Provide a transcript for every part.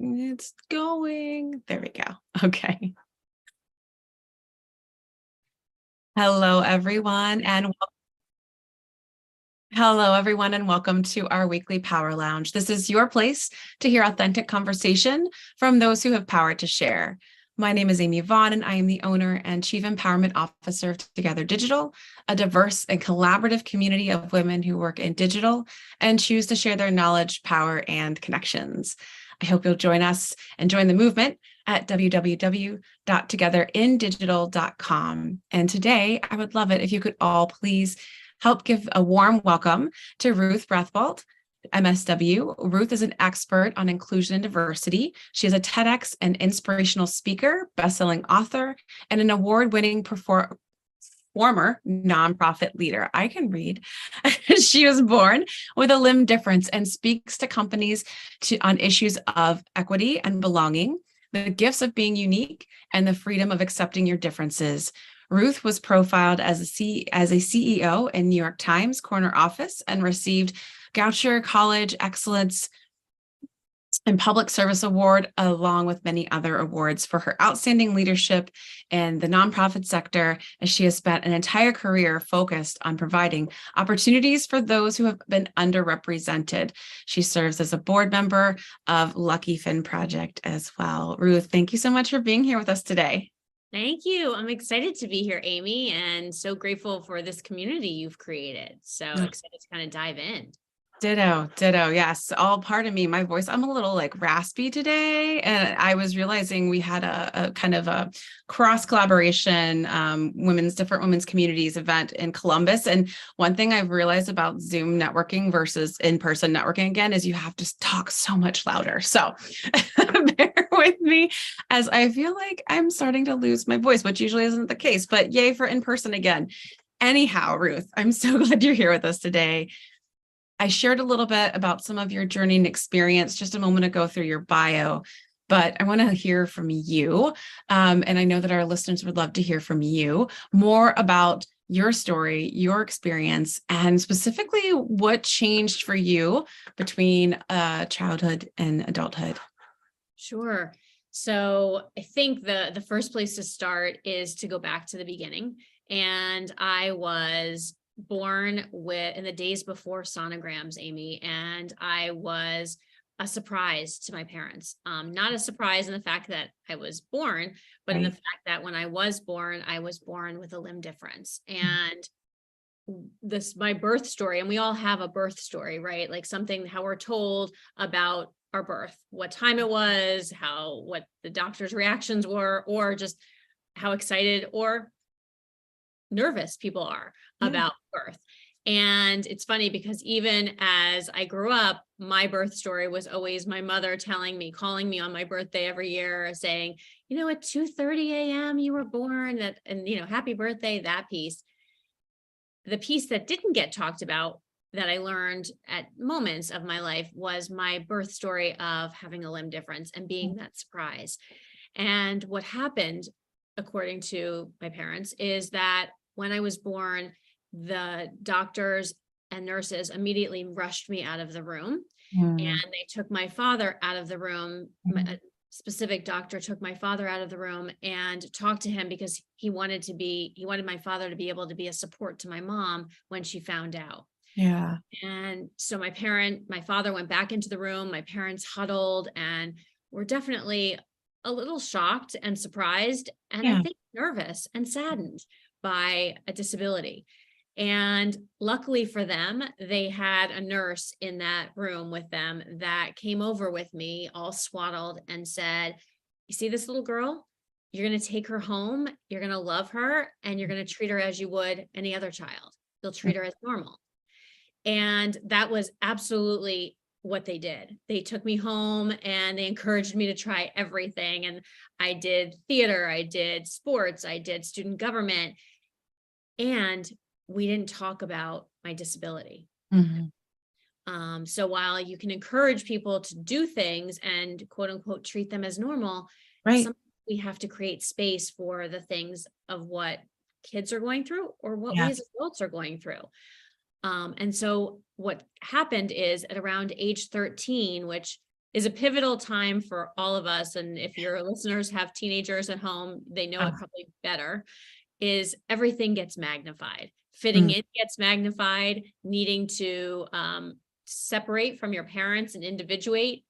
It's going. There we go. Okay. Hello, everyone, and welcome to our weekly Power Lounge. This is your place to hear authentic conversation from those who have power to share. My name is Amy Vaughn, and I am the owner and Chief Empowerment Officer of Together Digital, a diverse and collaborative community of women who work in digital and choose to share their knowledge, power, and connections. I hope you'll join us and join the movement at www.togetherindigital.com. And today, I would love it if you could all please help give a warm welcome to Ruth Rathblott, MSW. Ruth is an expert on inclusion and diversity. She is a TEDx and inspirational speaker, bestselling author, and an award-winning former nonprofit leader. I can read. She was born with a limb difference and speaks to companies on issues of equity and belonging, the gifts of being unique, and the freedom of accepting your differences. Ruth was profiled as a CEO in New York Times corner office and received Goucher College Excellence and Public Service Award, along with many other awards for her outstanding leadership in the nonprofit sector, as she has spent an entire career focused on providing opportunities for those who have been underrepresented. She serves as a board member of Lucky Fin Project as well. Ruth, thank you so much for being here with us today. Thank you. I'm excited to be here, Amy, and so grateful for this community you've created. So excited to kind of dive in. Ditto. Yes, all part of me. My voice, I'm a little like raspy today. And I was realizing we had a kind of a cross collaboration, different women's communities event in Columbus. And one thing I've realized about Zoom networking versus in-person networking again is you have to talk so much louder. So bear with me as I feel like I'm starting to lose my voice, which usually isn't the case, but yay for in-person again. Anyhow, Ruth, I'm so glad you're here with us today. I shared a little bit about some of your journey and experience just a moment ago through your bio, but I want to hear from you. And I know that our listeners would love to hear from you more about your story, your experience, and specifically what changed for you between childhood and adulthood. Sure. So I think the first place to start is to go back to the beginning. And I was born in the days before sonograms, Amy, and I was a surprise to my parents. Not a surprise in the fact that I was born, but in the fact that when I was born with a limb difference. And my birth story, and we all have a birth story, right? Like how we're told about our birth, what time it was, what the doctor's reactions were, or just how excited or nervous people are about birth. And it's funny because even as I grew up, my birth story was always my mother calling me on my birthday every year saying, at 2:30 a.m. you were born, and happy birthday, that piece. The piece that didn't get talked about that I learned at moments of my life was my birth story of having a limb difference and being that surprise. And what happened, according to my parents, is that when I was born, the doctors and nurses immediately rushed me out of the room, and they took my father out of the room. A specific doctor took my father out of the room and talked to him because he wanted my father to be able to be a support to my mom when she found out. Yeah. And so my father went back into the room, my parents huddled and were definitely a little shocked and surprised, and I think nervous and saddened by a disability. And luckily for them, they had a nurse in that room with them that came over with me all swaddled and said, you see this little girl? You're going to take her home. You're going to love her, and you're going to treat her as you would any other child. You'll treat her as normal. And that was absolutely what they did. They took me home and they encouraged me to try everything. And I did theater, I did sports, I did student government. And we didn't talk about my disability. So while you can encourage people to do things and quote unquote treat them as normal, sometimes we have to create space for the things of what kids are going through or what we as adults are going through. And so what happened is at around age 13, which is a pivotal time for all of us. And if your listeners have teenagers at home, they know it probably better, is everything gets magnified. Fitting in gets magnified, needing to separate from your parents and individuate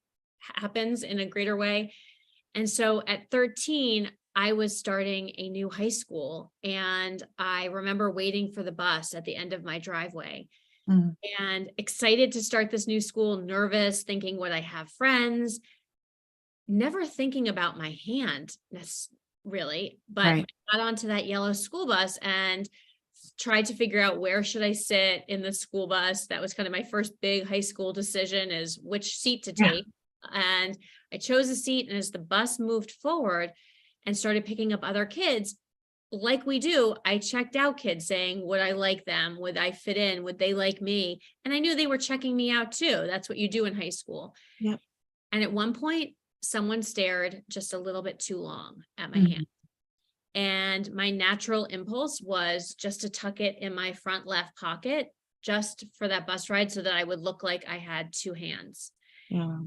happens in a greater way. And so at 13, I was starting a new high school, and I remember waiting for the bus at the end of my driveway and excited to start this new school, nervous, thinking, would I have friends? Never thinking about my hand, really, but I got onto that yellow school bus and tried to figure out where should I sit in the school bus. That was kind of my first big high school decision, is which seat to take. And I chose a seat, and as the bus moved forward and started picking up other kids, like we do, I checked out kids saying, would I like them? Would I fit in? Would they like me? And I knew they were checking me out too. That's what you do in high school. Yep. And at one point, someone stared just a little bit too long at my hand. And my natural impulse was just to tuck it in my front left pocket, just for that bus ride, so that I would look like I had two hands. Yeah.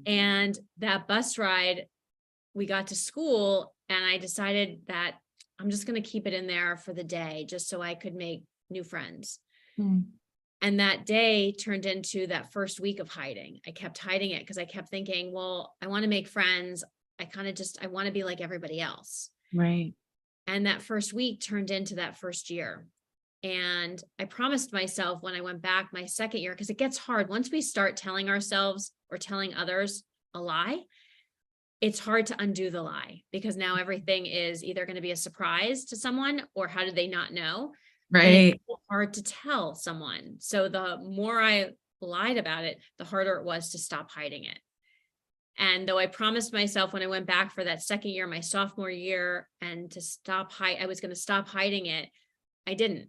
And that bus ride, we got to school, and I decided that I'm just going to keep it in there for the day, just so I could make new friends. And that day turned into that first week of hiding. I kept hiding it because I kept thinking, well, I want to make friends. I want to be like everybody else. Right. And that first week turned into that first year. And I promised myself when I went back my second year, because it gets hard once we start telling ourselves or telling others a lie, it's hard to undo the lie, because now everything is either going to be a surprise to someone, or how did they not know? Right. And it's hard to tell someone. So the more I lied about it, the harder it was to stop hiding it. And though I promised myself when I went back for that second year, my sophomore year, and to I was going to stop hiding it, I didn't.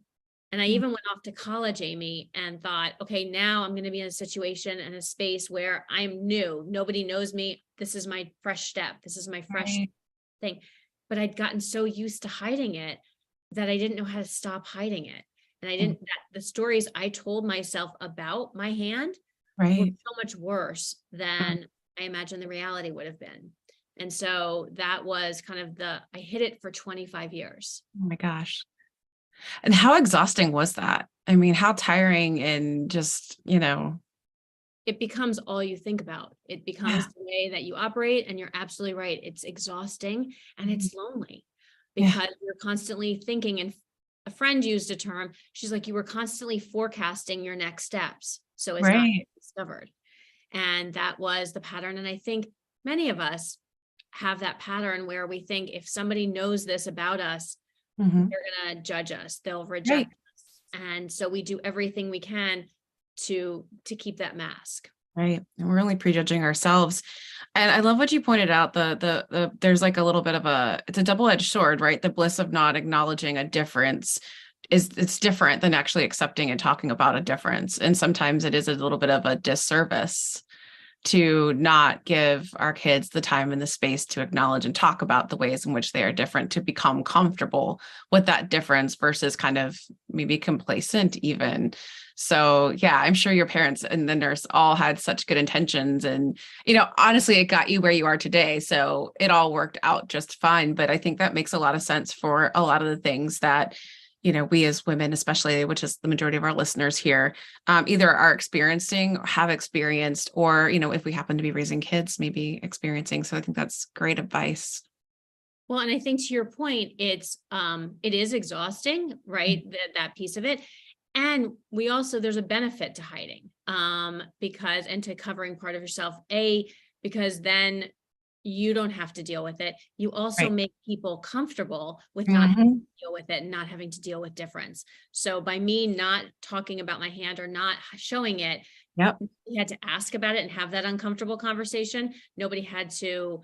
And I even went off to college, Amy, and thought, okay, now I'm going to be in a situation and a space where I'm new. Nobody knows me. This is my fresh step. This is my fresh thing. But I'd gotten so used to hiding it that I didn't know how to stop hiding it. And I didn't, the stories I told myself about my hand were so much worse than I imagined the reality would have been. And so that was kind of I hid it for 25 years. Oh my gosh. And how exhausting was that? I mean, how tiring, and just, it becomes all you think about. It becomes the way that you operate. And you're absolutely right. It's exhausting and it's lonely, because you're constantly thinking. And a friend used a term. She's like, you were constantly forecasting your next steps, so it's not discovered. And that was the pattern. And I think many of us have that pattern where we think if somebody knows this about us, they're going to judge us, they'll reject us. And so we do everything we can to keep that mask. Right. And we're only prejudging ourselves. And I love what you pointed out, there's like a little bit of it's a double-edged sword, right? The bliss of not acknowledging a difference it's different than actually accepting and talking about a difference. And sometimes it is a little bit of a disservice to not give our kids the time and the space to acknowledge and talk about the ways in which they are different, to become comfortable with that difference versus kind of maybe complacent even. So yeah, I'm sure your parents and the nurse all had such good intentions, and, honestly, it got you where you are today. So it all worked out just fine. But I think that makes a lot of sense for a lot of the things that we as women, especially, which is the majority of our listeners here, either are experiencing, or have experienced, or, if we happen to be raising kids, maybe experiencing. So I think that's great advice. Well, and I think to your point, it is exhausting, right? That piece of it. And there's a benefit to hiding, and to covering part of yourself, because then you don't have to deal with it. You also make people comfortable with not having to deal with it and not having to deal with difference. So by me not talking about my hand or not showing it, we had to ask about it and have that uncomfortable conversation. Nobody had to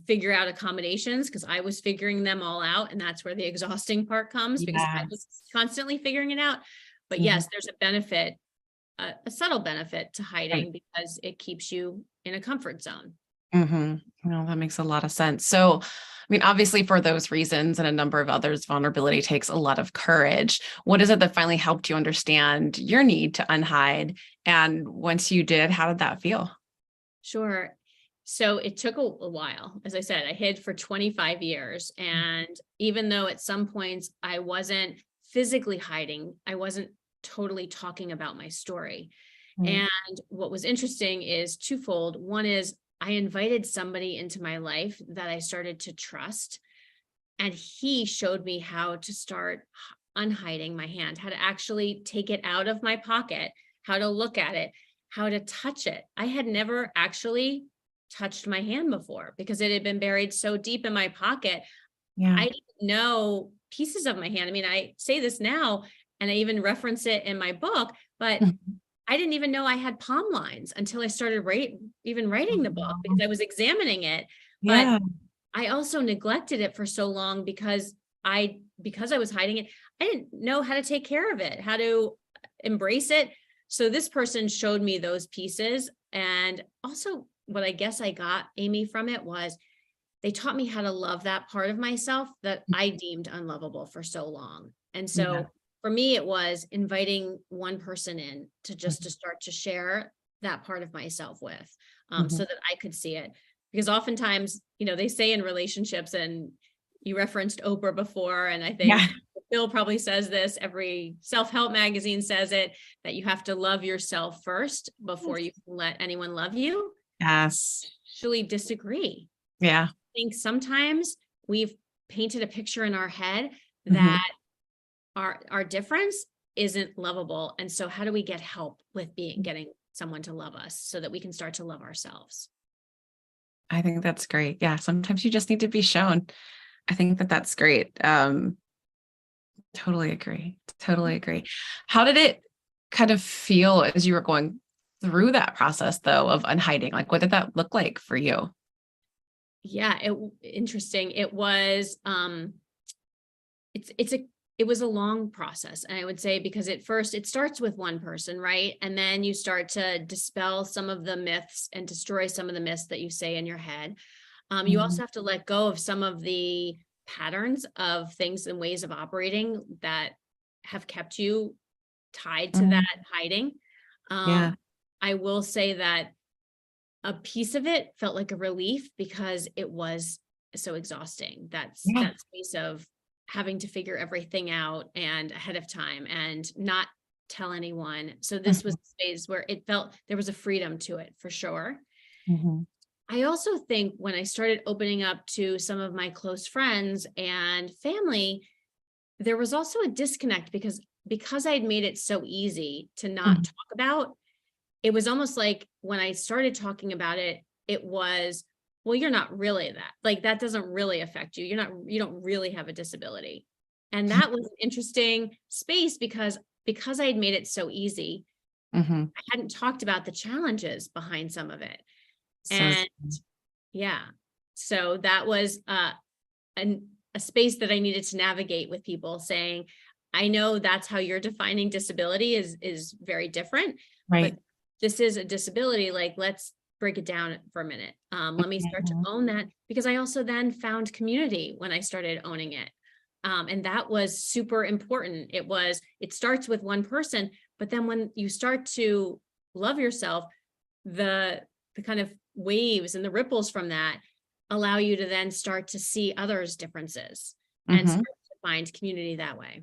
figure out accommodations, because I was figuring them all out. And that's where the exhausting part comes, because I was constantly figuring it out. But yes, there's a benefit, a subtle benefit to hiding, because it keeps you in a comfort zone. That makes a lot of sense. So, I mean, obviously for those reasons and a number of others, vulnerability takes a lot of courage. What is it that finally helped you understand your need to unhide? And once you did, how did that feel? Sure. So it took a while. As I said, I hid for 25 years. And even though at some points I wasn't physically hiding, I wasn't totally talking about my story. Right. And what was interesting is twofold. One is I invited somebody into my life that I started to trust, and he showed me how to start unhiding my hand, how to actually take it out of my pocket, how to look at it, how to touch it. I had never actually touched my hand before because it had been buried so deep in my pocket. Yeah. I didn't know pieces of my hand. I mean, I say this now and I even reference it in my book, but Mhm. I didn't even know I had palm lines until I started even writing the book because I was examining it. But Yeah. I also neglected it for so long because I was hiding it. I didn't know how to take care of it, how to embrace it. So this person showed me those pieces. And also what I guess I got, Amy, from it was they taught me how to love that part of myself that I deemed unlovable for so long. And Yeah. so for me, it was inviting one person in to start to share that part of myself with, so Mhm. that I could see it. Because oftentimes, they say in relationships, and you referenced Oprah before, and I Yeah. think Bill probably says this, every self-help magazine says it, that you have to love yourself first before you can let anyone love you. Yes. Actually disagree. Yeah. Think sometimes we've painted a picture in our head Mhm. that our difference isn't lovable. And so how do we get help with getting someone to love us so that we can start to love ourselves? I think that's great. Yeah. Sometimes you just need to be shown. I think that that's great. Totally agree. Totally agree. How did it kind of feel as you were going through that process though of unhiding? Like, what did that look like for you? Yeah, interesting. It was it was a long process. And I would say because at first it starts with one person, right? And then you start to dispel some of the myths and destroy some of the myths that you say in your head. You Mhm. also have to let go of some of the patterns of things and ways of operating that have kept you tied to Mhm. that hiding. Yeah. I will say that a piece of it felt like a relief because it was so exhausting. Yeah. That space of having to figure everything out and ahead of time and not tell anyone. So this was Mhm. a space where it felt there was a freedom to it for sure. Mhm. I also think when I started opening up to some of my close friends and family, there was also a disconnect because I'd made it so easy to not Mhm. talk about. It was almost like when I started talking about it, it was, well, you're not really that. Like that doesn't really affect you. You don't really have a disability. And that was an interesting space because I had made it so easy, Mhm. I hadn't talked about the challenges behind some of it. So And yeah. So that was a space that I needed to navigate with people saying, I know that's how you're defining disability is very different, but right. this is a disability. Like, let's break it down for a minute. Let me start to Mhm. own that because I also then found community when I started owning it. And that was super important. It starts with one person, but then when you start to love yourself, the kind of waves and the ripples from that allow you to then start to see others' differences and Mhm. start to find community that way.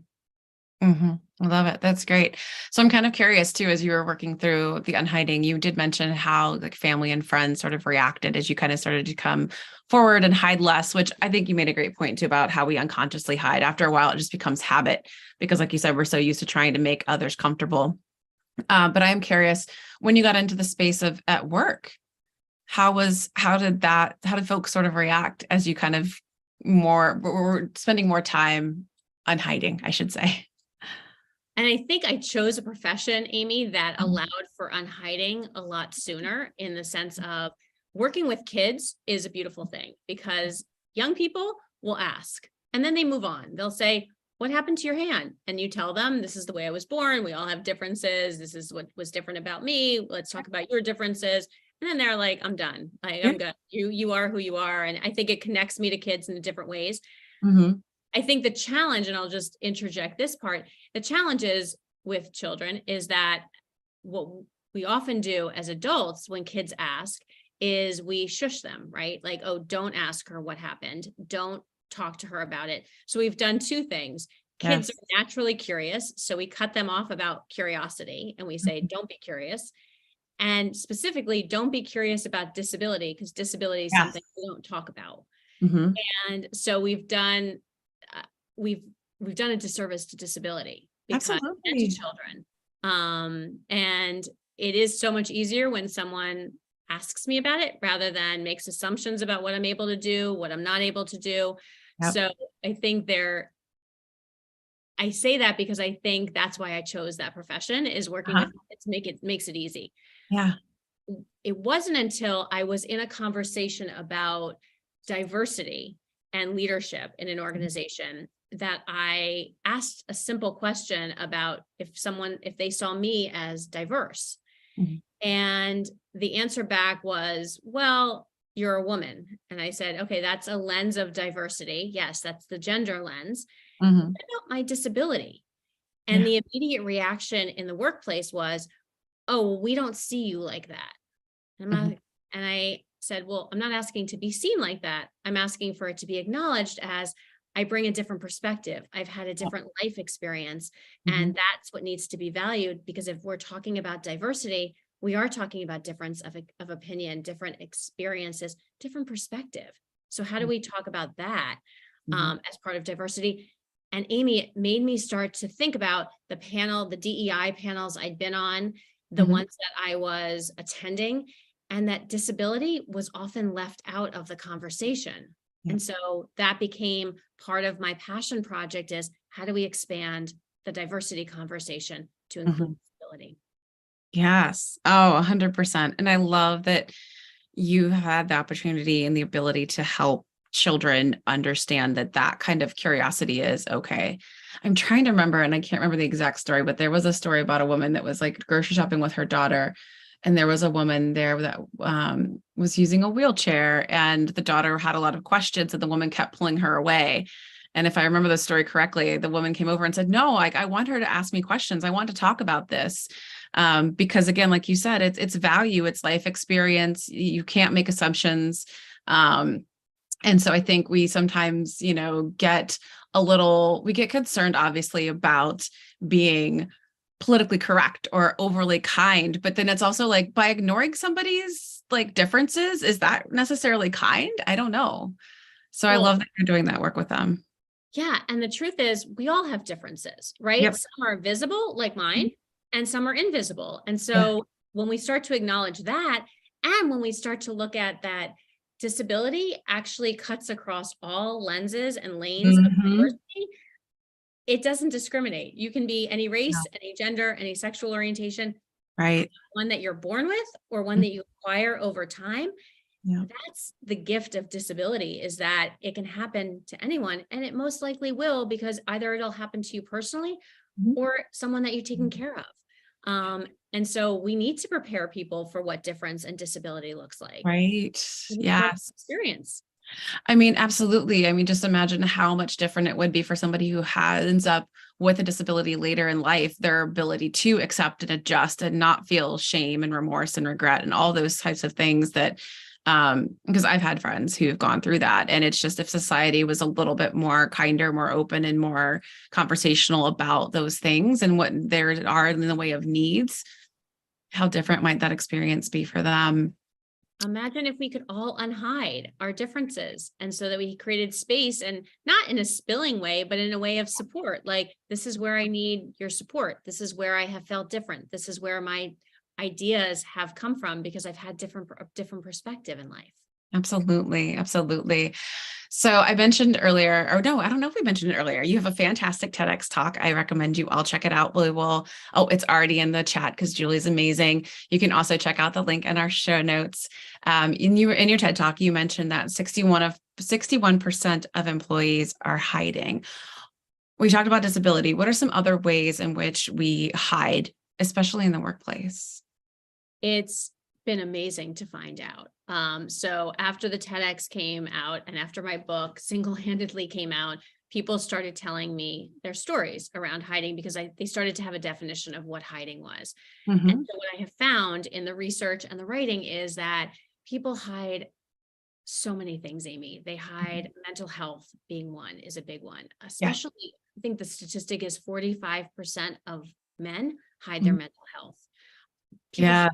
Mhm. I love it. That's great. So I'm kind of curious too, as you were working through the unhiding, you did mention how like family and friends sort of reacted as you kind of started to come forward and hide less, which I think you made a great point too about how we unconsciously hide. After a while, it just becomes habit because like you said, we're so used to trying to make others comfortable. But I'm curious, when you got into the space of at work, how did folks sort of react as you kind of were spending more time unhiding, I should say. And I think I chose a profession, Amy, that Mhm. allowed for unhiding a lot sooner in the sense of working with kids is a beautiful thing because young people will ask and then they move on. They'll say, what happened to your hand? And you tell them, this is the way I was born. We all have differences. This is what was different about me. Let's talk about your differences. And then they're like, I'm done. Like, Yeah. I'm good. You are who you are. And I think it connects me to kids in different ways. Mhm. I think the challenge, and I'll just interject this part, the challenge is with children is that what we often do as adults when kids ask is we shush them, right? Like, oh, don't ask her what happened. Don't talk to her about it. So we've done two things. Kids Yes. are naturally curious. So we cut them off about curiosity and we say, don't be curious. And specifically, don't be curious about disability, because disability is Yes. something we don't talk about. Mhm. And so we've done a disservice to disability and to Absolutely. children. And it is so much easier when someone asks me about it rather than makes assumptions about what I'm able to do, what I'm not able to do. Yep. So I think I say that because I think that's why I chose that profession, is working with kids makes it easy. Yeah. It wasn't until I was in a conversation about diversity and leadership in an organization that I asked a simple question about if they saw me as diverse. Mhm. And the answer back was, well, you're a woman. And I said, okay, that's a lens of diversity. Yes, that's the gender lens. Mhm. What about my disability? And the immediate reaction in the workplace was, oh, we don't see you like that. And Mhm. I said, well, I'm not asking to be seen like that. I'm asking for it to be acknowledged as I bring a different perspective. I've had a different life experience, and Mhm. that's what needs to be valued, because if we're talking about diversity, we are talking about difference of opinion, different experiences, different perspective. So how do we talk about that Mhm. as part of diversity? And Amy, it made me start to think about the DEI panels I'd been on, the Mhm. ones that I was attending, and that disability was often left out of the conversation. Yeah. And so that became part of my passion project, is how do we expand the diversity conversation to include Mhm. disability? Yes. Oh, 100%. And I love that you had the opportunity and the ability to help children understand that that kind of curiosity is okay. I'm trying to remember, and I can't remember the exact story, but there was a story about a woman that was like grocery shopping with her daughter. And there was a woman there that was using a wheelchair, and the daughter had a lot of questions, and the woman kept pulling her away. And if I remember the story correctly, the woman came over and said, no, I want her to ask me questions. I want to talk about this. Because again, like you said, it's value, it's life experience. You can't make assumptions. And so I think we sometimes, we get concerned, obviously, about being politically correct or overly kind, but then it's also like, by ignoring somebody's like differences, is that necessarily kind? I don't know. So I Well, love that you're doing that work with them. yeah. And the truth is, we all have differences, right? Yep. Some are visible, like mine, and some are invisible. And Yeah. so when we start to acknowledge that, and when we start to look at that disability actually cuts across all lenses and lanes of Mhm. diversity, it doesn't discriminate. You can be any No. race, any gender, any sexual orientation, Right. one that you're born with or one Mhm. that you acquire over time. Yeah. That's the gift of disability, is that it can happen to anyone, and it most likely will, because either it'll happen to you personally Mhm. or someone that you're taking care of. And so we need to prepare people for what difference and disability looks like. Right. We need to learn Yes. experience. I mean, absolutely. I mean, just imagine how much different it would be for somebody who ends up with a disability later in life, their ability to accept and adjust and not feel shame and remorse and regret and all those types of things that, because I've had friends who've gone through that. And it's just, if society was a little bit more kinder, more open, and more conversational about those things and what there are in the way of needs, how different might that experience be for them? Imagine if we could all unhide our differences, and so that we created space, and not in a spilling way, but in a way of support. Like, this is where I need your support. This is where I have felt different. This is where my ideas have come from, because I've had different perspective in life. Absolutely. Absolutely. So I mentioned earlier, or no, I don't know if we mentioned it earlier. You have a fantastic TEDx talk. I recommend you all check it out. It's already in the chat because Julie's amazing. You can also check out the link in our show notes. In your TED talk, you mentioned that 61% of employees are hiding. We talked about disability. What are some other ways in which we hide, especially in the workplace? It's been amazing to find out. So after the TEDx came out, and after my book Singlehandedly came out, people started telling me their stories around hiding, because they started to have a definition of what hiding was. And Mhm. so what I have found in the research and the writing is that people hide so many things, Amy. They hide mental health being one is a big one, especially I think the statistic is 45% of men hide their mental health. People hide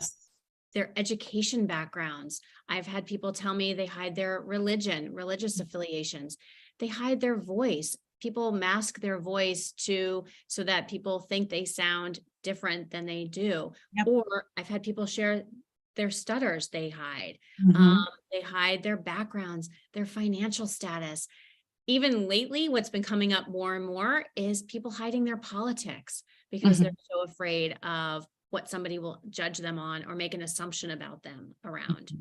their education backgrounds. I've had people tell me they hide their religious affiliations. They hide their voice. People mask their voice so that people think they sound different than they do. Or I've had people share their stutters they hide. They hide their backgrounds, their financial status. Even lately, what's been coming up more and more is people hiding their politics because they're so afraid of what somebody will judge them on or make an assumption about them around.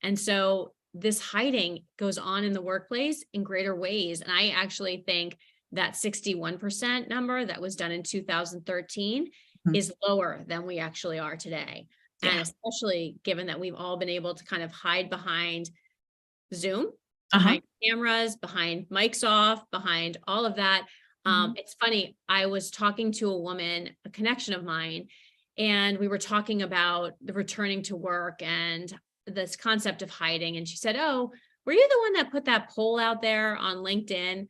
And so this hiding goes on in the workplace in greater ways. And I actually think that 61% number that was done in 2013 is lower than we actually are today. And especially given that we've all been able to kind of hide behind Zoom, behind cameras, behind mics off, behind all of that. It's funny. I was talking to a woman, a connection of mine, and we were talking about the returning to work and this concept of hiding. And she said, "Oh, were you the one that put that poll out there on LinkedIn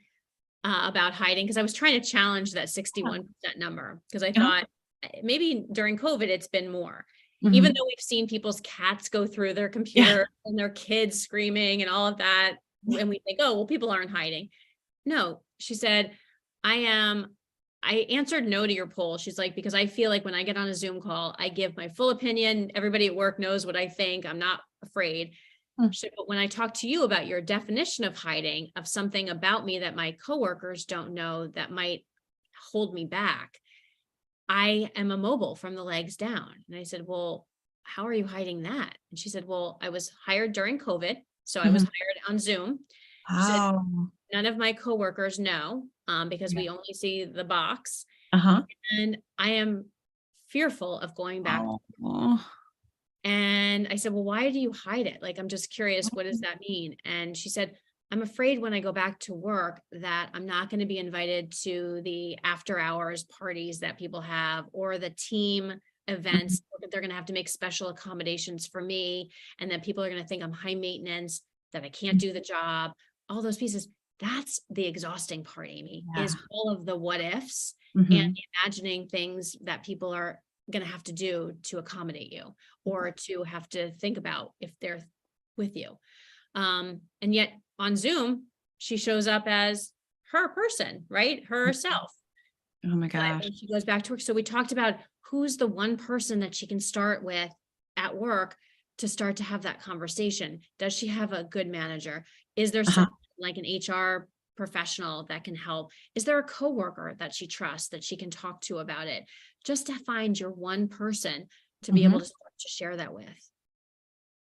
about hiding?" Because I was trying to challenge that 61% number because I thought maybe during COVID, it's been more. Even though we've seen people's cats go through their computer and their kids screaming and all of that, and we think, oh, well, people aren't hiding. No, she said, I answered no to your poll. She's like, because I feel like when I get on a Zoom call, I give my full opinion. Everybody at work knows what I think. I'm not afraid. She said, but when I talk to you about your definition of hiding, of something about me that my coworkers don't know that might hold me back, I am immobile from the legs down. And I said, well, how are you hiding that? And she said, well, I was hired during COVID. So I was hired on Zoom. She said, none of my coworkers know because we only see the box. And I am fearful of going back. And I said, well, why do you hide it? Like, I'm just curious, what does that mean? And she said, I'm afraid when I go back to work that I'm not going to be invited to the after hours parties that people have or the team events. They're going to have to make special accommodations for me. And that people are going to think I'm high maintenance, that I can't do the job, all those pieces. That's the exhausting part, Amy, is all of the what ifs and imagining things that people are going to have to do to accommodate you or to have to think about if they're with you. And yet on Zoom, she shows up as her person, right? Herself. Oh my gosh. She goes back to work. So we talked about who's the one person that she can start with at work to start to have that conversation. Does she have a good manager? Is there someone like an HR professional that can help? Is there a coworker that she trusts that she can talk to about it? Just to find your one person to be able to start to share that with.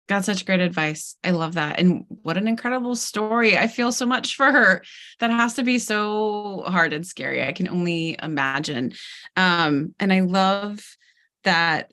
Got such great advice. I love that. And what an incredible story. I feel so much for her. That has to be so hard and scary. I can only imagine. And I love that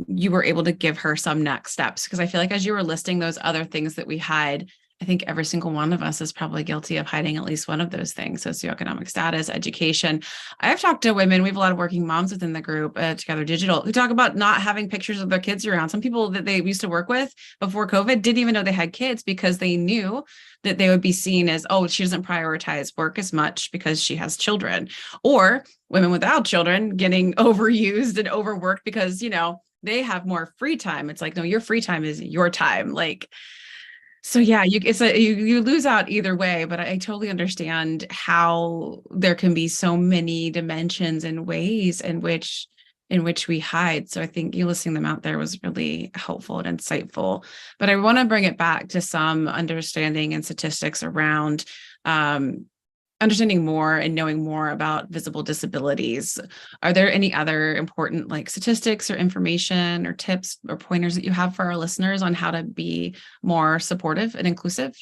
you were able to give her some next steps, because I feel like as you were listing those other things that we hide, I think every single one of us is probably guilty of hiding at least one of those things: socioeconomic status, education. I've talked to women, we have a lot of working moms within the group, Together Digital, who talk about not having pictures of their kids around. Some people that they used to work with before COVID didn't even know they had kids because they knew that they would be seen as, oh, she doesn't prioritize work as much because she has children. Or women without children getting overused and overworked because, you know, they have more free time. It's like, no, your free time is your time. Like, so yeah, you lose out either way, but I totally understand how there can be so many dimensions and ways in which we hide. So I think you listing them out there was really helpful and insightful. But I want to bring it back to some understanding and statistics around understanding more and knowing more about visible disabilities. Are there any other important statistics or information or tips or pointers that you have for our listeners on how to be more supportive and inclusive?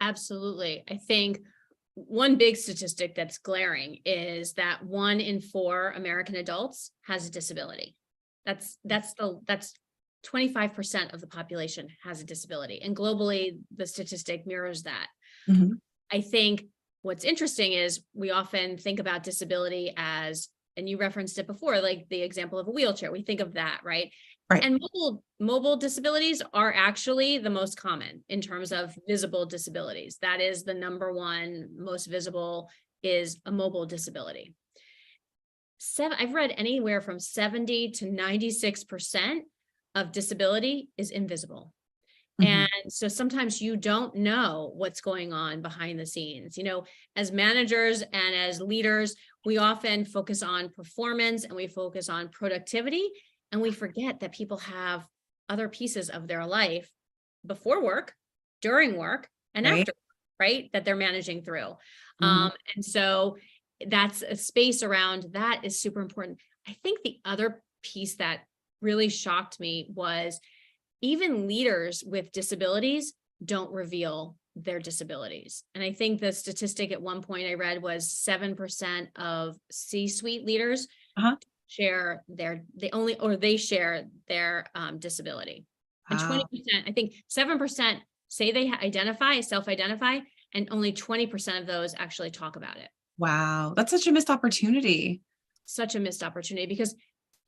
Absolutely. I think one big statistic that's glaring is that 1 in 4 American adults has a disability. That's 25% of the population has a disability. And globally, the statistic mirrors that. I think what's interesting is we often think about disability as, and you referenced it before, like the example of a wheelchair. We think of that, right? Right. And mobile disabilities are actually the most common in terms of visible disabilities. That is the number one most visible is a mobile disability. I've read anywhere from 70 to 96% of disability is invisible. And so sometimes you don't know what's going on behind the scenes. As managers and as leaders, we often focus on performance and we focus on productivity, and we forget that people have other pieces of their life before work, during work, and Right. after, right? That they're managing through. Mhm. And so that's a space around that is super important. I think the other piece that really shocked me was even leaders with disabilities don't reveal their disabilities. And I think the statistic at one point I read was 7% of C-suite leaders Uh-huh. share their disability. And Wow. 20%, I think 7% say they self-identify, and only 20% of those actually talk about it. Wow. That's such a missed opportunity. Such a missed opportunity, because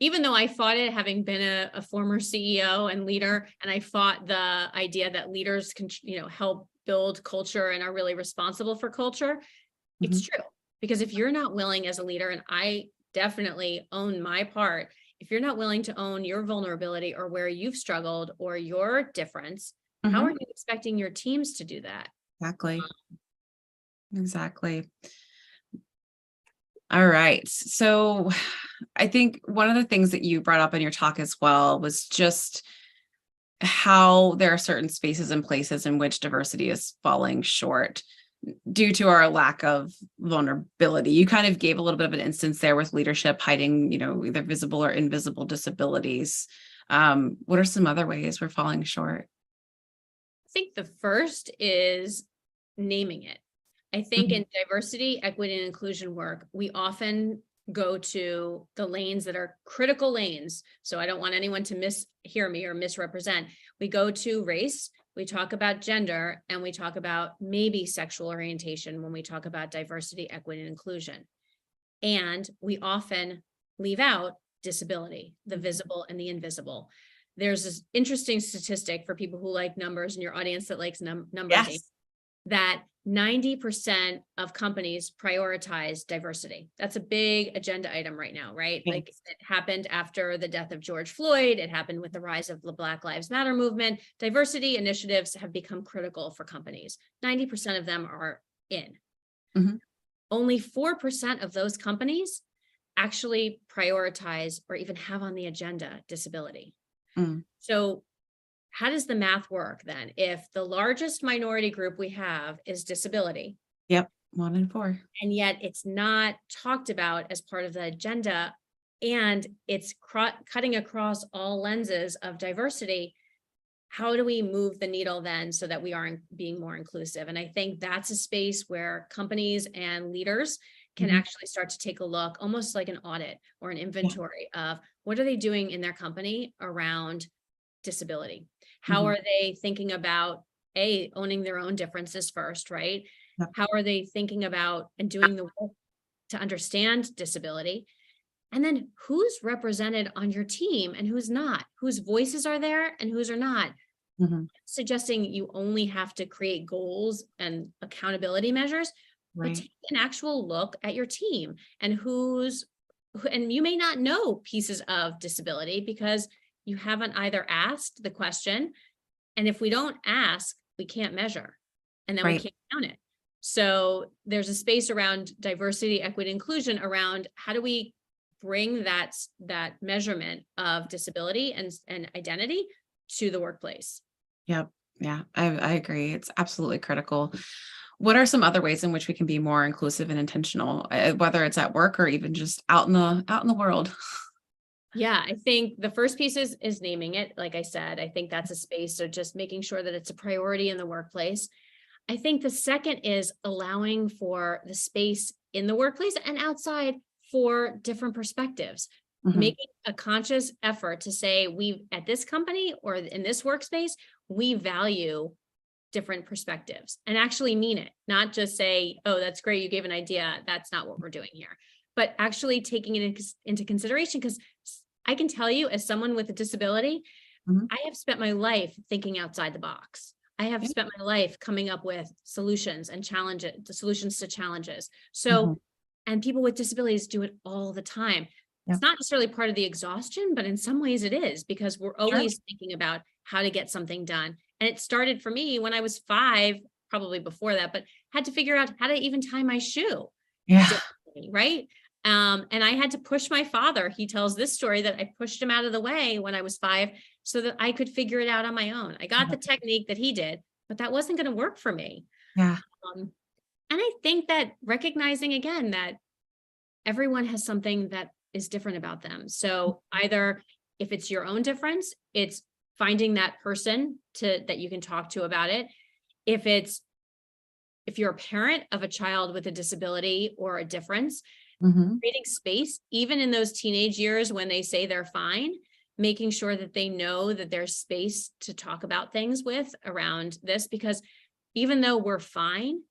even though I fought it, having been a former CEO and leader, and I fought the idea that leaders can, help build culture and are really responsible for culture, it's true. Because if you're not willing as a leader, and I definitely own my part, if you're not willing to own your vulnerability or where you've struggled or your difference, how are Mhm. you expecting your teams to do that? Exactly. Exactly. All right. So I think one of the things that you brought up in your talk as well was just how there are certain spaces and places in which diversity is falling short due to our lack of vulnerability. You kind of gave a little bit of an instance there with leadership hiding, either visible or invisible disabilities. What are some other ways we're falling short? I think the first is naming it. I think in diversity, equity, and inclusion work, we often go to the lanes that are critical lanes. So I don't want anyone to mishear me or misrepresent. We go to race, we talk about gender, and we talk about maybe sexual orientation when we talk about diversity, equity, and inclusion. And we often leave out disability, the visible and the invisible. There's this interesting statistic for people who like numbers in your audience that likes numbers, Yes. that 90% of companies prioritize diversity. That's a big agenda item right now, right? Yes. Like it happened after the death of George Floyd. It happened with the rise of the Black Lives Matter movement. Diversity initiatives have become critical for companies. 90% of them are in. Mhm. Only 4% of those companies actually prioritize or even have on the agenda disability. Mm. So how does the math work then? If the largest minority group we have is disability, Yep. 1 in 4. and yet it's not talked about as part of the agenda, and it's cutting across all lenses of diversity, how do we move the needle then so that we are being more inclusive? And I think that's a space where companies and leaders can actually start to take a look, almost like an audit or an inventory of what are they doing in their company around disability? How are they thinking about owning their own differences first, right? Yep. How are they thinking about and doing the work to understand disability? And then who's represented on your team and who's not? Whose voices are there and whose are not? Mhm. Suggesting you only have to create goals and accountability measures, but Right. take an actual look at your team and and you may not know pieces of disability because you haven't either asked the question, and if we don't ask, we can't measure, and then we Right. can't count it. So there's a space around diversity, equity, inclusion around how do we bring that measurement of disability and identity to the workplace. Yep. Yeah, I agree. It's absolutely critical. What are some other ways in which we can be more inclusive and intentional, whether it's at work or even just out in the world? Yeah, I think the first piece is naming it. Like I said, I think that's a space. So just making sure that it's a priority in the workplace. I think the second is allowing for the space in the workplace and outside for different perspectives. Mhm. Making a conscious effort to say we at this company or in this workspace, we value different perspectives and actually mean it, not just say, oh, that's great, you gave an idea. That's not what we're doing here, but actually taking it into consideration, because I can tell you, as someone with a disability, Mhm. I have spent my life thinking outside the box. I have Yeah. spent my life coming up with solutions and challenges, the solutions to challenges. Mhm. So, and people with disabilities do it all the time. Yeah. It's not necessarily part of the exhaustion, but in some ways it is, because we're Sure. always thinking about how to get something done. And it started for me when I was 5, probably before that, but had to figure out how to even tie my shoe Yeah. differently, right? And I had to push my father. He tells this story that I pushed him out of the way when I was 5 so that I could figure it out on my own. I got the technique that he did, but that wasn't going to work for me. Yeah. Um, and I think that recognizing again that everyone has something that is different about them. So either if it's your own difference, it's finding that person that you can talk to about it. If you're a parent of a child with a disability or a difference, Mhm. creating space, even in those teenage years when they say they're fine, making sure that they know that there's space to talk about things with around this, because even though we're fine,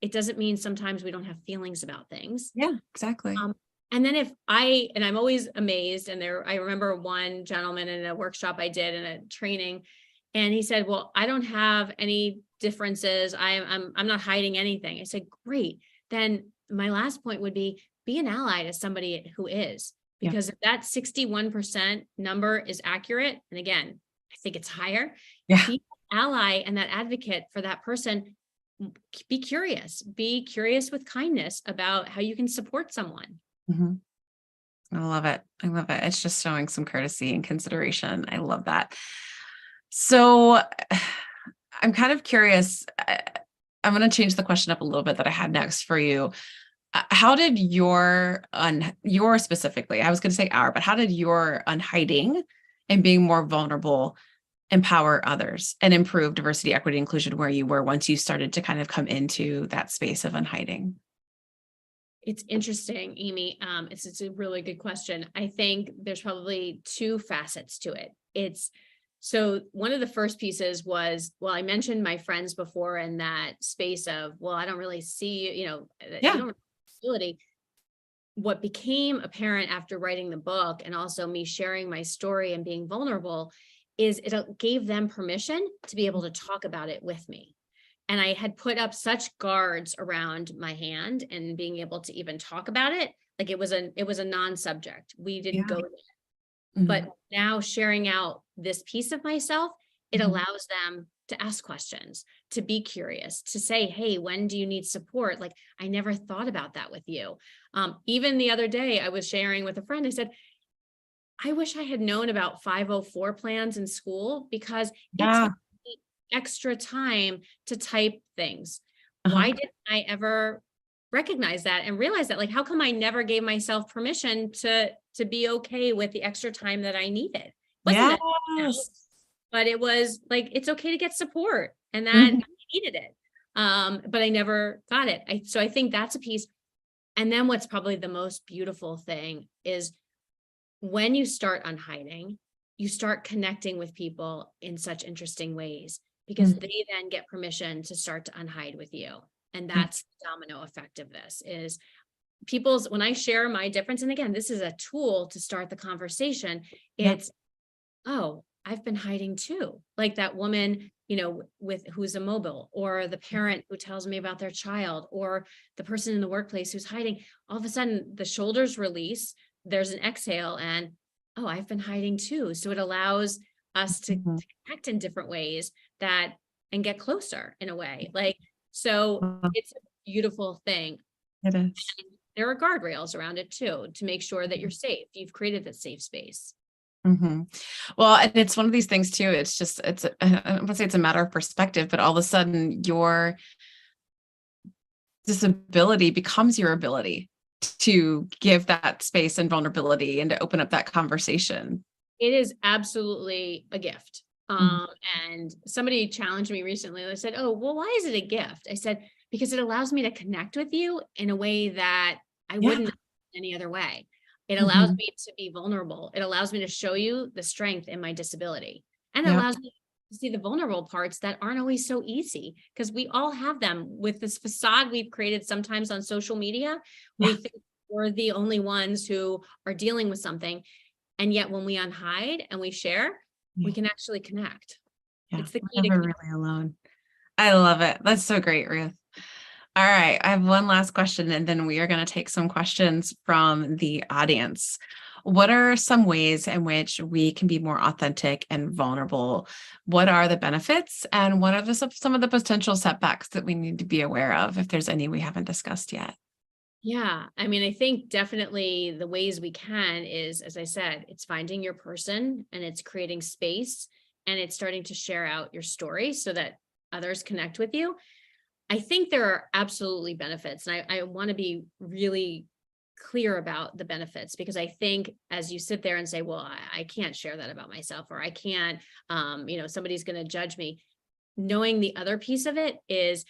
it doesn't mean sometimes we don't have feelings about things. Yeah, exactly. And then and I'm always amazed, and I remember one gentleman in a workshop I did in a training, and he said, well, I don't have any differences. I'm not hiding anything. I said, great. Then my last point would be an ally to somebody who is, Yeah. because if that 61% number is accurate, and again, I think it's higher, Yeah. be an ally and that advocate for that person. Be curious with kindness about how you can support someone. Mhm. I love it. I love it. It's just showing some courtesy and consideration. I love that. So I'm kind of curious. I'm going to change the question up a little bit that I had next for you. How did your specifically, I was going to say our, but how did your unhiding and being more vulnerable empower others and improve diversity, equity, inclusion where you were once you started to kind of come into that space of unhiding? It's interesting, Amy. It's a really good question. I think there's probably 2 facets to it. So one of the first pieces was, well, I mentioned my friends before in that space of, well, I don't really see, you Yeah. don't have a disability. What became apparent after writing the book and also me sharing my story and being vulnerable is it gave them permission to be able to talk about it with me. And I had put up such guards around my hand and being able to even talk about it. Like it was a non-subject. We didn't Yeah. go there. Mhm. But now sharing out this piece of myself, it Mhm. allows them to ask questions, to be curious, to say, hey, when do you need support? Like, I never thought about that with you. Even the other day, I was sharing with a friend, I said, I wish I had known about 504 plans in school, because it Yeah. takes me extra time to type things. Uh-huh. Why didn't I ever recognize that and realize that? Like, how come I never gave myself permission to be okay with the extra time that I needed? Wasn't it? Yes. But it was like, it's okay to get support, and that Mhm. I needed it. But I never got it. So I think that's a piece. And then what's probably the most beautiful thing is when you start unhiding, you start connecting with people in such interesting ways, because Mhm. they then get permission to start to unhide with you. And Yeah. that's the domino effect of this is when I share my difference, and again, this is a tool to start the conversation. Yeah. It's, oh, I've been hiding too. Like that woman, who's immobile, or the parent who tells me about their child, or the person in the workplace who's hiding. All of a sudden the shoulders release, there's an exhale, and, oh, I've been hiding too. So it allows us to Mhm. connect in different ways and get closer in a way. So it's a beautiful thing. It is. And there are guardrails around it too, to make sure that you're safe. You've created that safe space. Mhm. Well, and it's one of these things too. It's just, I don't want to say it's a matter of perspective, but all of a sudden your disability becomes your ability to give that space and vulnerability and to open up that conversation. It is absolutely a gift. Mhm. And somebody challenged me recently. They said, oh, well, why is it a gift? I said, because it allows me to connect with you in a way that I Yeah. wouldn't any other way. It allows Mhm. me to be vulnerable. It allows me to show you the strength in my disability. And it Yeah. allows me to see the vulnerable parts that aren't always so easy, because we all have them. With this facade we've created sometimes on social media, we Yeah. think we're the only ones who are dealing with something. And yet when we unhide and we share, we can actually connect. Yeah, It's the we're key to never really alone. I love it. That's so great, Ruth. All right, I have one last question, and then we are going to take some questions from the audience. What are some ways in which we can be more authentic and vulnerable? What are the benefits, and what are some of the potential setbacks that we need to be aware of, if there's any we haven't discussed yet? Yeah, I mean, I think definitely the ways we can is, as I said, it's finding your person and it's creating space and it's starting to share out your story so that others connect with you. I think there are absolutely benefits, and I want to be really clear about the benefits, because I think as you sit there and say, well, I can't share that about myself, or I can't, somebody's going to judge me. Knowing the other piece of it is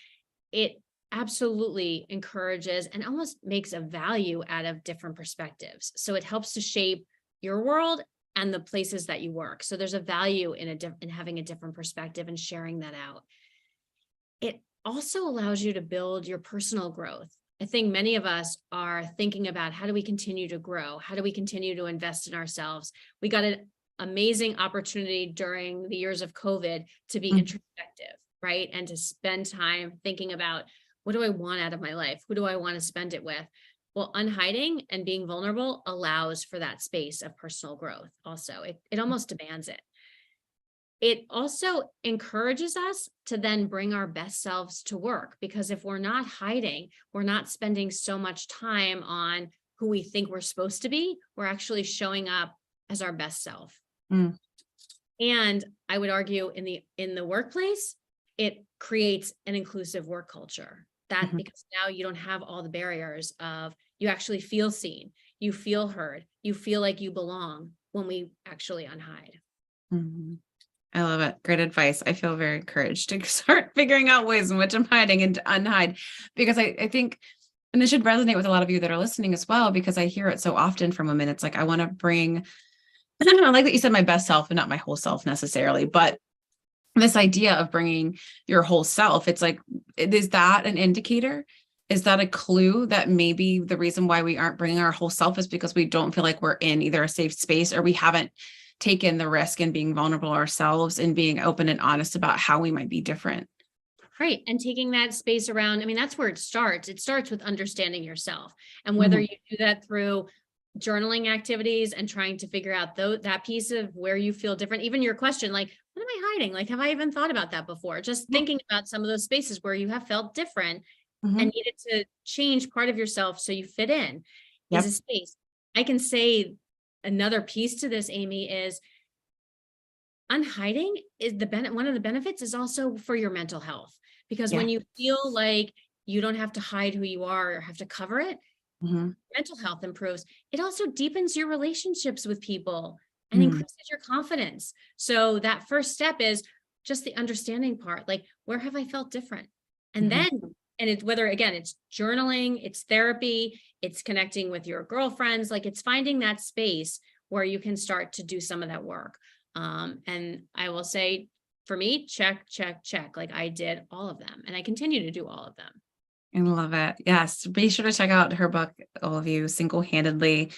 it absolutely encourages and almost makes a value out of different perspectives. So it helps to shape your world and the places that you work. So there's a value in having a different perspective and sharing that out. It also allows you to build your personal growth. I think many of us are thinking about, how do we continue to grow? How do we continue to invest in ourselves? We got an amazing opportunity during the years of COVID to be introspective, right? And to spend time thinking about, what do I want out of my life? Who do I want to spend it with? Well, unhiding and being vulnerable allows for that space of personal growth. Also, it almost demands it. It also encourages us to then bring our best selves to work, because if we're not hiding, we're not spending so much time on who we think we're supposed to be. We're actually showing up as our best self. Mm. And I would argue in the workplace, it creates an inclusive work culture. That because now you don't have all the barriers of, you actually feel seen, you feel heard, you feel like you belong when we actually unhide. Mm-hmm. I love it. Great advice. I feel very encouraged to start figuring out ways in which I'm hiding and to unhide, because I think, and this should resonate with a lot of you that are listening as well, because I hear it so often from women. It's like, I want to bring, I like that you said my best self and not my whole self necessarily, but this idea of bringing your whole self, it's like, is that an indicator? Is that a clue that maybe the reason why we aren't bringing our whole self is because we don't feel like we're in either a safe space, or we haven't taken the risk in being vulnerable ourselves and being open and honest about how we might be different? Right. And taking that space around, I mean, that's where it starts. It starts with understanding yourself, and whether you do that through journaling activities and trying to figure out that piece of where you feel different. Even your question, like, what am I hiding? Like, have I even thought about that before? Just thinking about some of those spaces where you have felt different and needed to change part of yourself so you fit in is a space. I can say another piece to this, Amy, is unhiding is one of the benefits is also for your mental health, because when you feel like you don't have to hide who you are or have to cover it, mental health improves. It also deepens your relationships with people and increases your confidence. So that first step is just the understanding part, like, where have I felt different? And then, whether again, it's journaling, it's therapy, it's connecting with your girlfriends, like, it's finding that space where you can start to do some of that work. And I will say, for me, check. Like, I did all of them, and I continue to do all of them. I love it. Yes. Be sure to check out her book, all of you, Singlehandedly.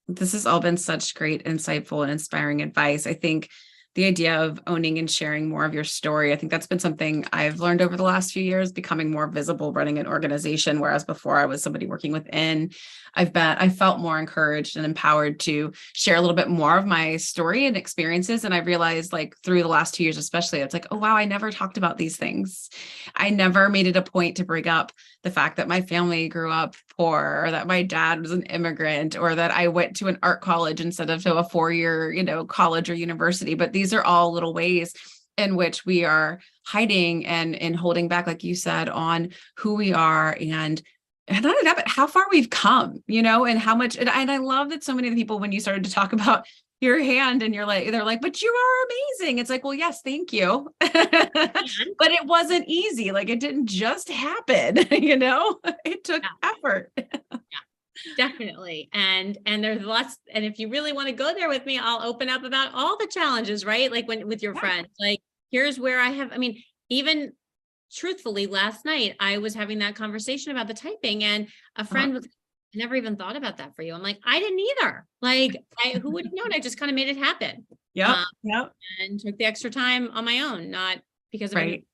This has all been such great, insightful, and inspiring advice. I think the idea of owning and sharing more of your story, I think that's been something I've learned over the last few years, becoming more visible running an organization. Whereas before I was somebody working within, I felt more encouraged and empowered to share a little bit more of my story and experiences. And I realized, like, through the last 2 years, especially, it's like, oh, wow, I never talked about these things. I never made it a point to bring up the fact that my family grew up poor, or that my dad was an immigrant, or that I went to an art college instead of to a 4-year, college or university. But these are all little ways in which we are hiding and holding back, like you said, on who we are, and not only that, but how far we've come, and how much. And I love that so many of the people, when you started to talk about your hand and they're like, but you are amazing. It's like, well, yes, thank you. But it wasn't easy. Like, it didn't just happen, it took effort. Definitely. And there's lots, and if you really want to go there with me, I'll open up about all the challenges, right? Like, with your friends, like, here's where even truthfully, last night I was having that conversation about the typing, and a friend was, never even thought about that for you. I'm like, I didn't either. Like, who would have known? I just kind of made it happen. Yep. Yep. And took the extra time on my own, not because of Right.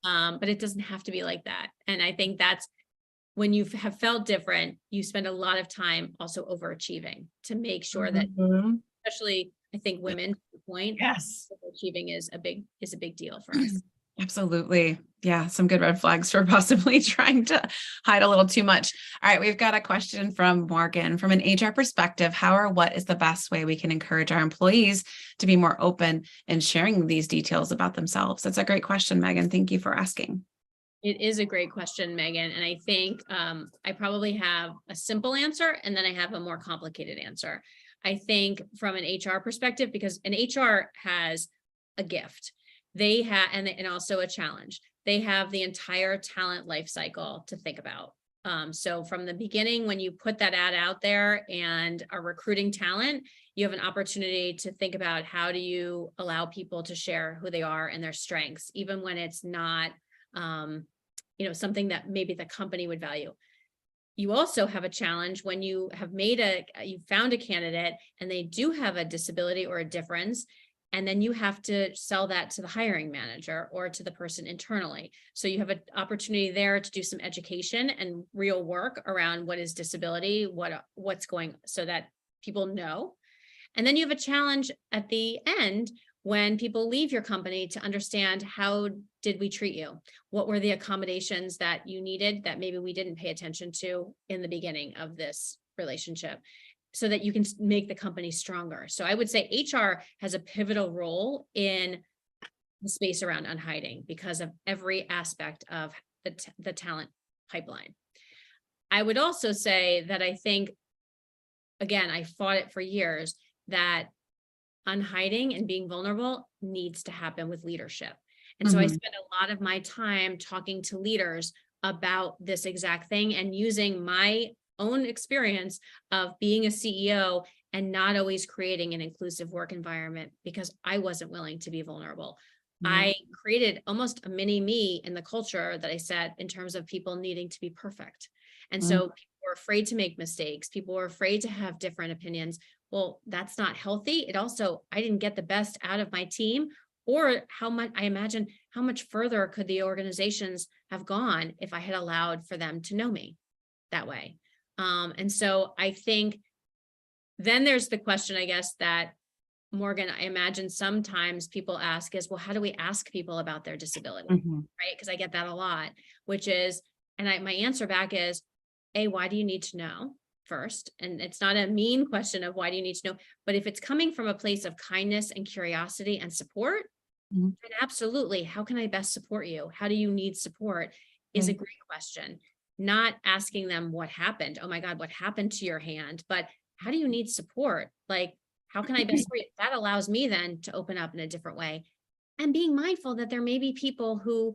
but it doesn't have to be like that. And I think that's when you have felt different, you spend a lot of time also overachieving to make sure that, Mhm. especially I think women, to the point, Yes. overachieving is a big deal for us. Absolutely. Yeah. Some good red flags for possibly trying to hide a little too much. All right. We've got a question from Morgan. From an HR perspective, how or what is the best way we can encourage our employees to be more open in sharing these details about themselves? That's a great question, Megan. Thank you for asking. It is a great question, Megan. And I think I probably have a simple answer and then I have a more complicated answer. I think from an HR perspective, because an HR has a gift, they have, and also a challenge. They have the entire talent life cycle to think about. So from the beginning, when you put that ad out there and are recruiting talent, you have an opportunity to think about how do you allow people to share who they are and their strengths, even when it's not something that maybe the company would value. You also have a challenge when you have you found a candidate and they do have a disability or a difference, and then you have to sell that to the hiring manager or to the person internally. So you have an opportunity there to do some education and real work around what is disability, what's going, so that people know. And then you have a challenge at the end when people leave your company to understand, how did we treat you? What were the accommodations that you needed that maybe we didn't pay attention to in the beginning of this relationship, so that you can make the company stronger. So I would say HR has a pivotal role in the space around unhiding because of every aspect of the talent pipeline. I would also say that I think, again, I fought it for years, that unhiding and being vulnerable needs to happen with leadership. And so I spend a lot of my time talking to leaders about this exact thing and using my own experience of being a CEO and not always creating an inclusive work environment because I wasn't willing to be vulnerable. I created almost a mini me in the culture that I set in terms of people needing to be perfect. And so people were afraid to make mistakes. People were afraid to have different opinions. Well, that's not healthy. It also, I didn't get the best out of my team, or how much, I imagine how much further could the organizations have gone if I had allowed for them to know me that way. And so I think then there's the question, I guess, that Morgan, I imagine sometimes people ask is, well, how do we ask people about their disability? Right? Because I get that a lot, which is, and my answer back is, why do you need to know first? And it's not a mean question of why do you need to know, but if it's coming from a place of kindness and curiosity and support, then absolutely, how can I best support you? How do you need support is a great question. Not asking them what happened. Oh my God, what happened to your hand? But how do you need support? Like, how can I best support you? That allows me then to open up in a different way. And being mindful that there may be people who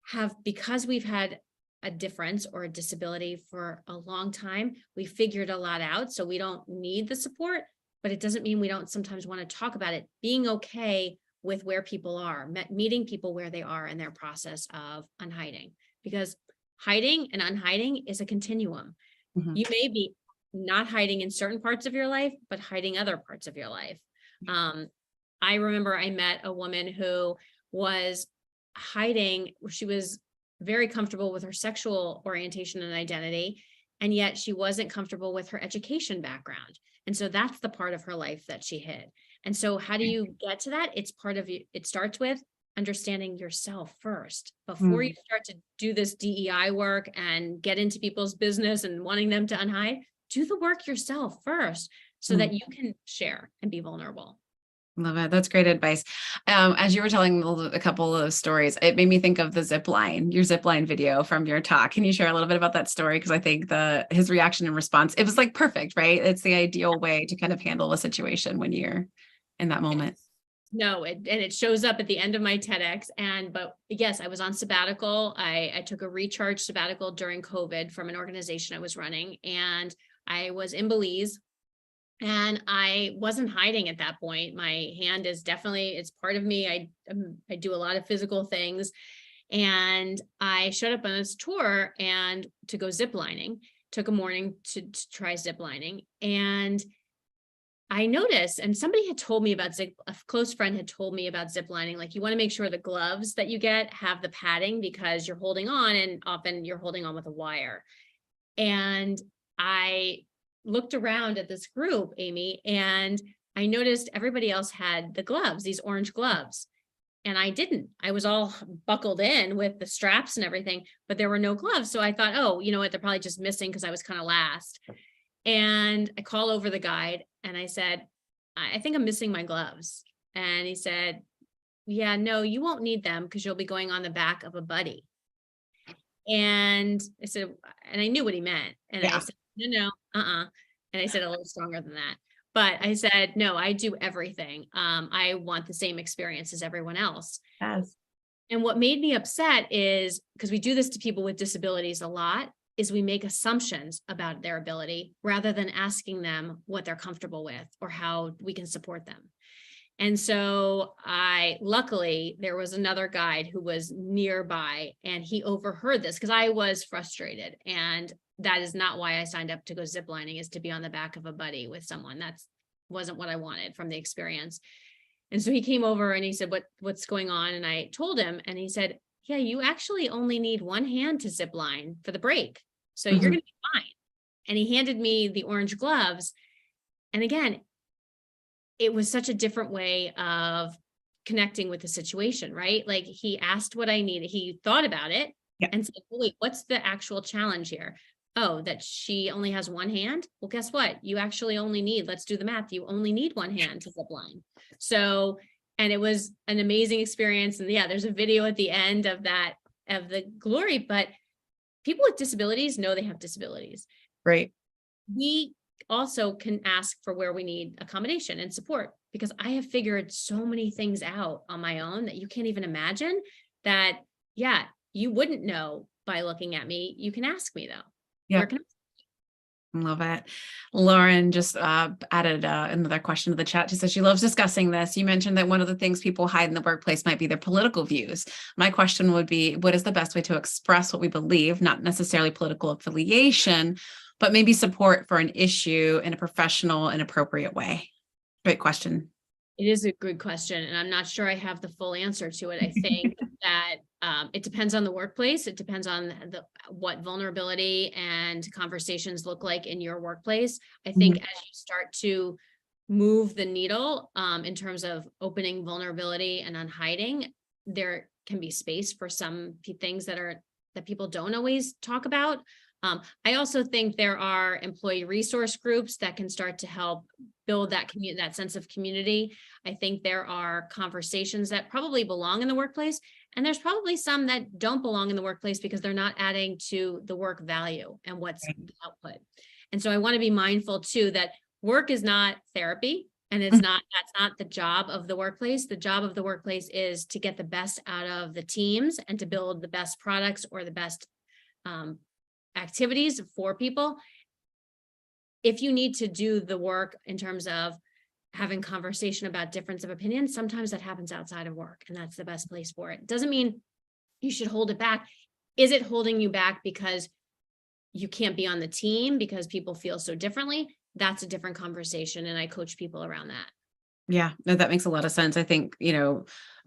have, because we've had a difference or a disability for a long time, we figured a lot out, so we don't need the support, but it doesn't mean we don't sometimes want to talk about it. Being okay with where people are, meeting people where they are in their process of unhiding, because hiding and unhiding is a continuum. You may be not hiding in certain parts of your life, but hiding other parts of your life. I remember I met a woman who was hiding. She was very comfortable with her sexual orientation and identity, and yet she wasn't comfortable with her education background. And so that's the part of her life that she hid. And so how do you get to that? It's part of you. It starts with understanding yourself first before you start to do this DEI work and get into people's business and wanting them to unhide. Do the work yourself first so that you can share and be vulnerable. Love it. That's great advice. As you were telling a couple of stories, it made me think of the zip line, your zip line video from your talk. Can you share a little bit about that story? Because I think his reaction and response, it was like perfect, right? It's the ideal way to kind of handle a situation when you're in that moment. No, and it shows up at the end of my TEDx. But yes, I was on sabbatical. I took a recharge sabbatical during COVID from an organization I was running, and I was in Belize. And I wasn't hiding at that point. My hand is definitely, it's part of me. I do a lot of physical things. And I showed up on this tour and to go ziplining. took a morning to try ziplining, and I noticed, and somebody had told me about a close friend had told me about ziplining, like you want to make sure the gloves that you get have the padding because you're holding on, and often you're holding on with a wire. And I looked around at this group, Amy, and I noticed everybody else had the gloves, these orange gloves. And I didn't. I was all buckled in with the straps and everything, but there were no gloves. So I thought, oh, you know what? They're probably just missing because I was kind of last. And I called over the guide and I said, I think I'm missing my gloves. And he said, yeah, no, you won't need them because you'll be going on the back of a buddy. And I said, and I knew what he meant. And I said, no, And I said a little stronger than that. But I said, no, I do everything. I want the same experience as everyone else. Yes. And what made me upset is, because we do this to people with disabilities a lot, is we make assumptions about their ability rather than asking them what they're comfortable with or how we can support them. And so luckily there was another guide who was nearby and he overheard this because I was frustrated. And that is not why I signed up to go ziplining, is to be on the back of a buddy with someone. That wasn't what I wanted from the experience. And so he came over and he said, what's going on? And I told him, and he said, yeah, you actually only need one hand to zip line for the break. So you're going to be fine. And he handed me the orange gloves. And again, it was such a different way of connecting with the situation, right? Like he asked what I needed. He thought about it and said, well, wait, what's the actual challenge here? Oh, that she only has one hand? Well, guess what? You actually only need, let's do the math. You only need one hand to zip line. So, and it was an amazing experience. And yeah, there's a video at the end of that, of the glory, but people with disabilities know they have disabilities. Right. We also can ask for where we need accommodation and support, because I have figured so many things out on my own that you can't even imagine that. Yeah, you wouldn't know by looking at me. You can ask me though. Yeah. Love it. Lauren just added another question to the chat. She says she loves discussing this. You mentioned that one of the things people hide in the workplace might be their political views. My question would be, what is the best way to express what we believe, not necessarily political affiliation, but maybe support for an issue in a professional and appropriate way? Great question. It is a good question, and I'm not sure I have the full answer to it. I think that it depends on the workplace. It depends on what vulnerability and conversations look like in your workplace. I think as you start to move the needle in terms of opening vulnerability and unhiding, there can be space for some things that people don't always talk about. I also think there are employee resource groups that can start to help build that sense of community. I think there are conversations that probably belong in the workplace, and there's probably some that don't belong in the workplace because they're not adding to the work value and what's the output. And so I want to be mindful too that work is not therapy, and that's not the job of the workplace. The job of the workplace is to get the best out of the teams and to build the best products or the best activities for people. If you need to do the work in terms of having conversation about difference of opinion, sometimes that happens outside of work, and that's the best place for it. Doesn't mean you should hold it back. Is it holding you back because you can't be on the team because people feel so differently? That's a different conversation, and I coach people around that. Yeah, no, that makes a lot of sense. I think,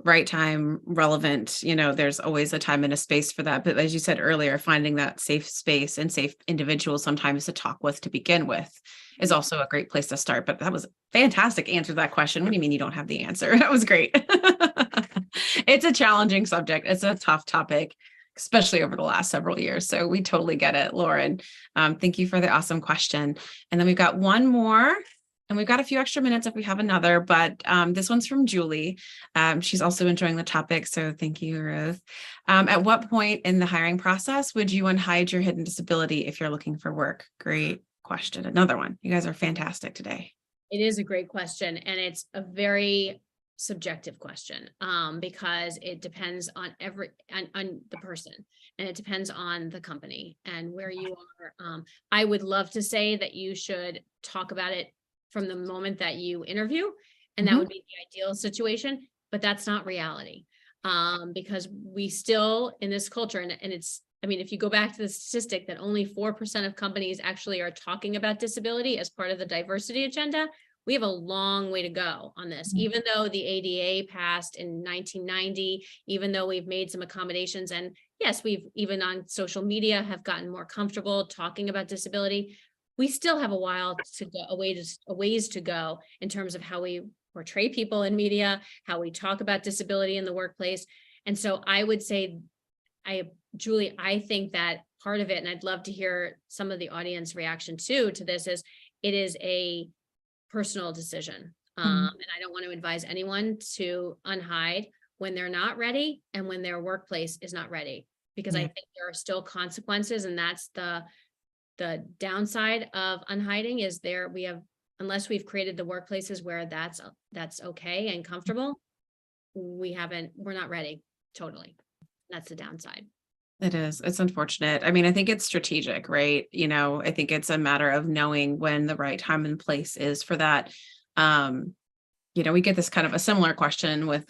right time, relevant, there's always a time and a space for that. But as you said earlier, finding that safe space and safe individuals sometimes to talk with to begin with is also a great place to start. But that was a fantastic answer to that question. What do you mean you don't have the answer? That was great. It's a challenging subject. It's a tough topic, especially over the last several years. So we totally get it, Lauren. Thank you for the awesome question. And then we've got one more. And we've got a few extra minutes if we have another, but this one's from Julie. She's also enjoying the topic, so thank you, Ruth. At what point in the hiring process would you unhide your hidden disability if you're looking for work? Great question. Another one. You guys are fantastic today. It is a great question, and it's a very subjective question because it depends on the person, and it depends on the company and where you are. I would love to say that you should talk about it from the moment that you interview, and that would be the ideal situation, but that's not reality. Because we still in this culture, and I mean, if you go back to the statistic that only 4% of companies actually are talking about disability as part of the diversity agenda, we have a long way to go on this. Even though the ADA passed in 1990, even though we've made some accommodations, and yes, we've even on social media have gotten more comfortable talking about disability, we still have a while to go, a ways to go in terms of how we portray people in media, how we talk about disability in the workplace. And so I would say, Julie, I think that part of it, and I'd love to hear some of the audience reaction too to this, is it is a personal decision. And I don't want to advise anyone to unhide when they're not ready and when their workplace is not ready, because I think there are still consequences, and that's the downside of unhiding is unless we've created the workplaces where that's okay and comfortable, we're not ready totally. That's the downside. It is. It's unfortunate. I mean, I think it's strategic, right? I think it's a matter of knowing when the right time and place is for that. We get this kind of a similar question with,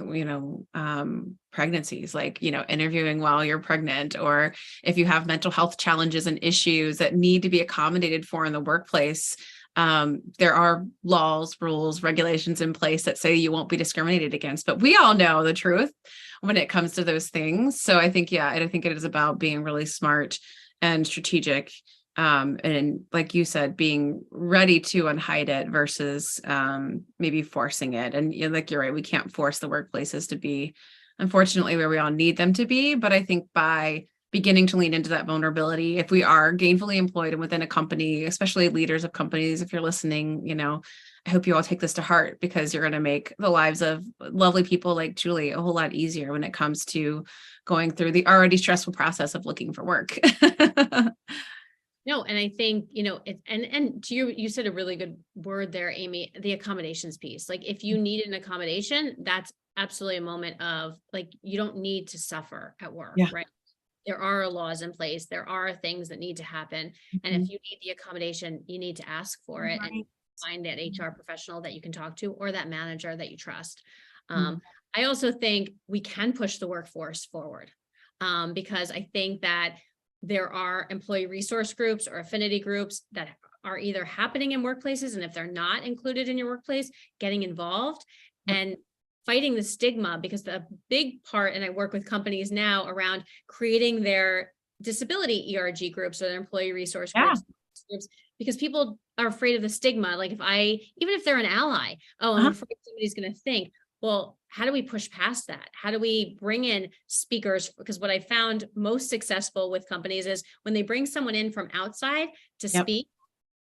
pregnancies, like, interviewing while you're pregnant, or if you have mental health challenges and issues that need to be accommodated for in the workplace. There are laws, rules, regulations in place that say you won't be discriminated against, but we all know the truth when it comes to those things. So I think it is about being really smart and strategic. And like you said, being ready to unhide it versus maybe forcing it. And you're right, we can't force the workplaces to be, unfortunately, where we all need them to be. But I think by beginning to lean into that vulnerability, if we are gainfully employed and within a company, especially leaders of companies, if you're listening, I hope you all take this to heart, because you're going to make the lives of lovely people like Julie a whole lot easier when it comes to going through the already stressful process of looking for work. No, and I think, and you said a really good word there, Amy, the accommodations piece. Like, if you need an accommodation, that's absolutely a moment of, like, you don't need to suffer at work, right? There are laws in place. There are things that need to happen. And if you need the accommodation, you need to ask for it and find that HR professional that you can talk to, or that manager that you trust. I also think we can push the workforce forward, because I think that there are employee resource groups or affinity groups that are either happening in workplaces, and if they're not included in your workplace, getting involved and fighting the stigma, because the big part, and I work with companies now around creating their disability ERG groups or their employee resource groups, because people are afraid of the stigma. Like, even if they're an ally, I'm afraid somebody's going to think, well, how do we push past that? How do we bring in speakers? Because what I found most successful with companies is when they bring someone in from outside to speak,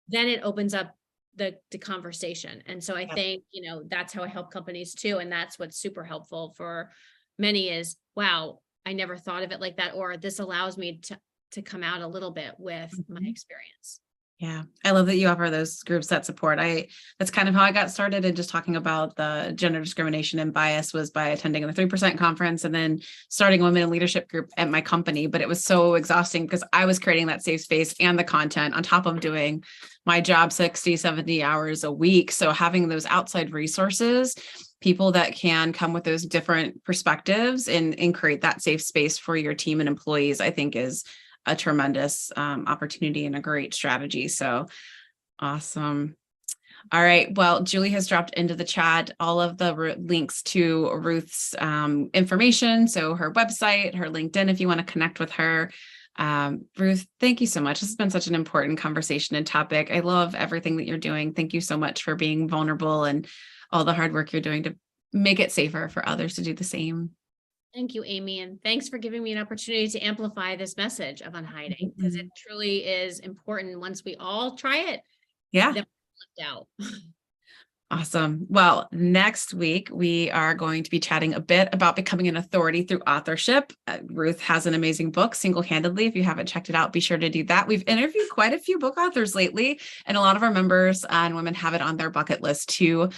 then it opens up the conversation. And so I think, that's how I help companies too. And that's what's super helpful for many is, wow, I never thought of it like that. Or this allows me to come out a little bit with my experience. Yeah. I love that you offer those groups that support. That's kind of how I got started in just talking about the gender discrimination and bias, was by attending the 3% conference and then starting a women in leadership group at my company. But it was so exhausting because I was creating that safe space and the content on top of doing my job 60, 70 hours a week. So having those outside resources, people that can come with those different perspectives and create that safe space for your team and employees, I think is a tremendous opportunity and a great strategy. So awesome. All right. Well, Julie has dropped into the chat all of the links to Ruth's information. So her website, her LinkedIn, if you want to connect with her. Ruth, thank you so much. This has been such an important conversation and topic. I love everything that you're doing. Thank you so much for being vulnerable and all the hard work you're doing to make it safer for others to do the same. Thank you, Amy. And thanks for giving me an opportunity to amplify this message of unhiding, because it truly is important. Once we all try it, then we're left out. Awesome. Well, next week, we are going to be chatting a bit about becoming an authority through authorship. Ruth has an amazing book, Singlehandedly. If you haven't checked it out, be sure to do that. We've interviewed quite a few book authors lately, and a lot of our members and women have it on their bucket list to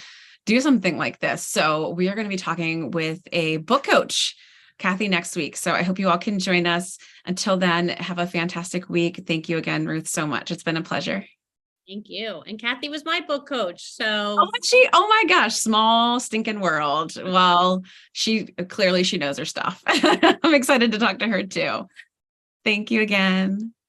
do something like this. So we are going to be talking with a book coach, Kathy, next week. So I hope you all can join us. Until then, have a fantastic week. Thank you again, Ruth, so much. It's been a pleasure. Thank you. And Kathy was my book coach. So oh my gosh, small stinking world. Well, she knows her stuff. I'm excited to talk to her too. Thank you again.